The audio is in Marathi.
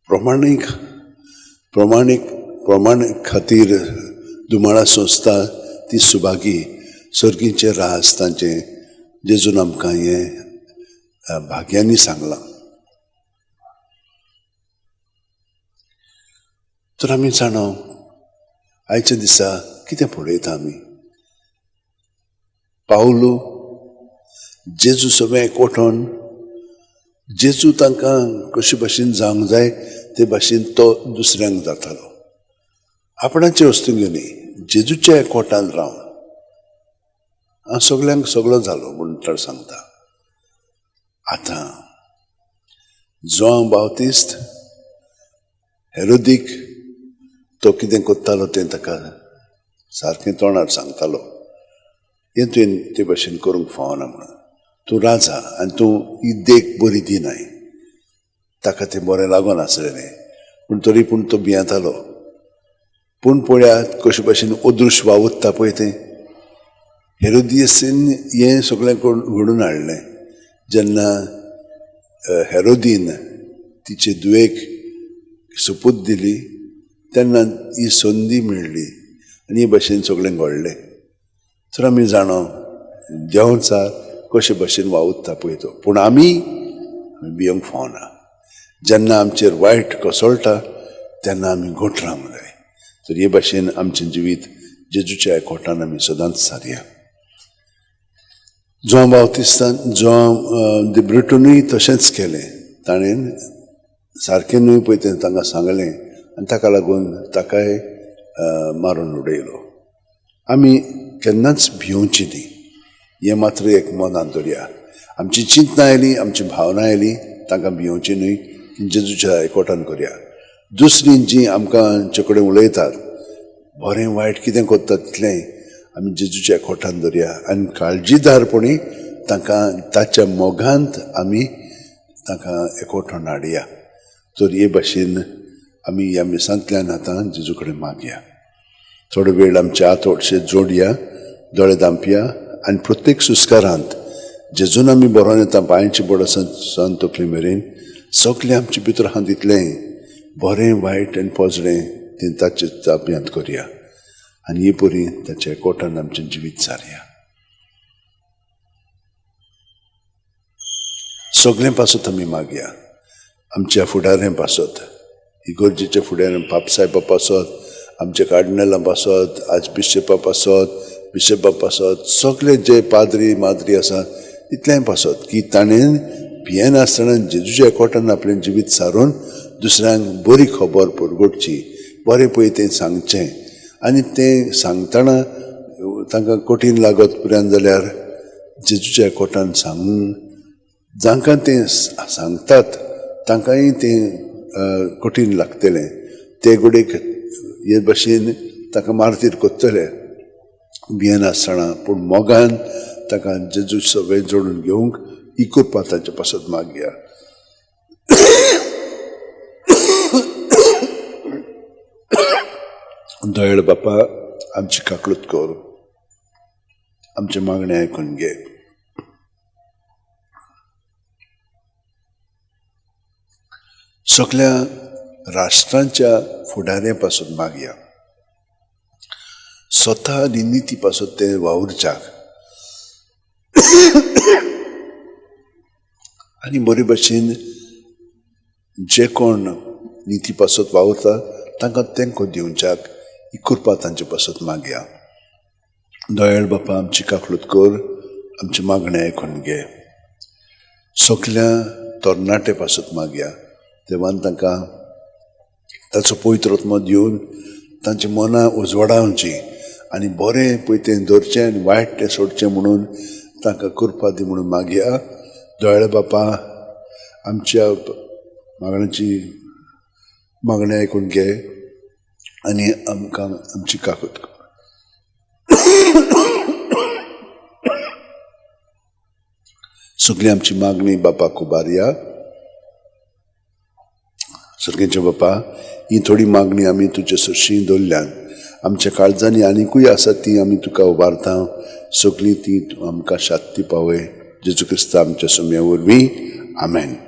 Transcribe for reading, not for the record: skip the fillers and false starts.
प्रमाणीक खातीर दुमाळा संस्था ती सुभागी सर्गीचे रास तांचे जेजून आमकां हे भाग्यांनी सांगलां. तर आमी जाणो आयच्या दिसा कितें पळयता आमी. पावलू जेजू सगळें एकवटोन जेजू तांकां कशे भाशेन जावंक जाय ते भाशेन तो दुसऱ्यांक जातालो. आपणाचे वस्तू घेवनी जेजूच्या एकवटान रावन सगळ्यांक सगळो जालो म्हूण तर सांगता. आतां जॉन बावतिस्ट हेरोदीक तो कितें कोत्तालो तें ताका सारकें तोंडार सांगतालो. हें तुवें ते भाशेन करूंक फावना म्हणून. तूं राजा आनी तूं ही देख बरी दिनाय. ताका तें बरें लागून आसलेलें पूण तो भियेतालो. पूण पळयात कशे भाशेन अदृश्य वावुरता पळय तें. हेरोदियसीन हें सगळें घडून हाडलें. जेन्ना हेरोदीन तिचे दुयेक सुपूत दिली तेन्ना ही संदी मेळ्ळी आनी हे भाशेन सगळें घडलें. तर आमी जाणो देंवचार कशे भाशेन वावुरता पळय तो. पूण आमी भियोंक फावना. जेन्ना आमचेर वायट कोसळटा तेन्ना आमी घट रावंक जाय. तर हे भाशेन आमचें जिवीत जेजूच्या एकवटान आमी सदांच सारया. जॉन बावतिस्तान द ब्रिटनूय तशेंच केलें. ताणें सारकें न्हय पळय तें तांकां सांगलें आनी ताका लागून ताकाय मारून उडयलो. आमी केन्नाच भिवची न्ही हें मात्र एक मनांत दवरया. आमची चिंतना आयली, आमची भावना आयली, तांकां भिवची न्हय, जेजूच्या एकवटान करया. दुसरीं जीं आमकां आमचे कडेन उलयतात बरें वायट कितें कोत्तात तितलें आमी जेजूच्या एकवटान दवरया आनी काळजीदारपणी तांकां ताच्या मोगांत आमी तांकां एकवटान हाडया. तर हे भाशेन आमी ह्या मिसांतल्यान आतां जेजू कडेन मागया. थोडो वेळ आमचे हात हळशे जोडया, दोळे धांपया आनी प्रत्येक सुस्कारांत जेजून आमी बरोवन येता पांयांची बोड सान तकले मेरेन सगळें आमचे भितर आहा तितलें बरें वायट आनी पोजडें तें ताचे ताब्यांत करया आनी हे परी ताच्या एकवटान आमचें जिवीत सारया. सगळें पासत आमी मागया. आमच्या फुडाऱ्यां पासत, इगोर्जेच्या फुडाऱ्यां पापसाहेबा पासत, आमच्या कार्डिनलां पासत, आज बिशपा पासत, बिशपा पासत, सगळे जे पाद्री माद्री आसा तितल्याय पासत की ताणें भियेनासतना जेजूच्या एकवटान आपलें जिवीत सारून दुसऱ्यांक बरी खबर परगटची, बरें पळय तें सांगचें आनी तें सांगतना तांकां कठीण लागत पुरान जाल्यार जेजूच्या एकवटान सांगून जांकां तें सांगतात तांकांय तें कठीण लागतलें. ते घडीक हे भाशेन ताका मारतीर कोत्तले भियेनासतना, पूण मोगान ताका जेजू सगळें जोडून घेवंक इकुरपा ताचे पासत मागया. दयाळ बापा, आमची काकलूत कर, आमचे मागणे आयकून घे. सगळ्या राष्ट्रांच्या फुडाऱ्यां पासून मागया. स्वता आनी निती पासून ते वावुरच्याक आनी बरे भाशेन जे कोण निती पासत वावुरता तांकां तेंको दिवच्याक ही कृपा तांचे पासत मागया. दयाळ बापा, आमची काकलूत कर, आमचे मागणे आयकून घे. सगळ्या तरणाटे पासत मागया. देवान तांकां ताचो पवित्र आत्मो दिवन तांची मनां उजवाडावची आनी बरें पळय तें धरचें आनी वायट तें सोडचें म्हणून तांकां कृपा दी म्हणून मागया. दयाळ बापा, आमच्या मागण्याची मागणी आयकून घे आनी आमकां आमची काकूत कर. सगळी आमची मागणी बापाक उबारया. सर्गेच्या बापा, ही थोडी मागणी आमी तुजे सुरशी दवरल्यान आमच्या काळजांनी आनिकूय आसा ती आमी तुका उबारता. सगळी ती आमकां शांती पावय. जेजू क्रिस्त आमच्या सुम्या वरवीं. आमेन.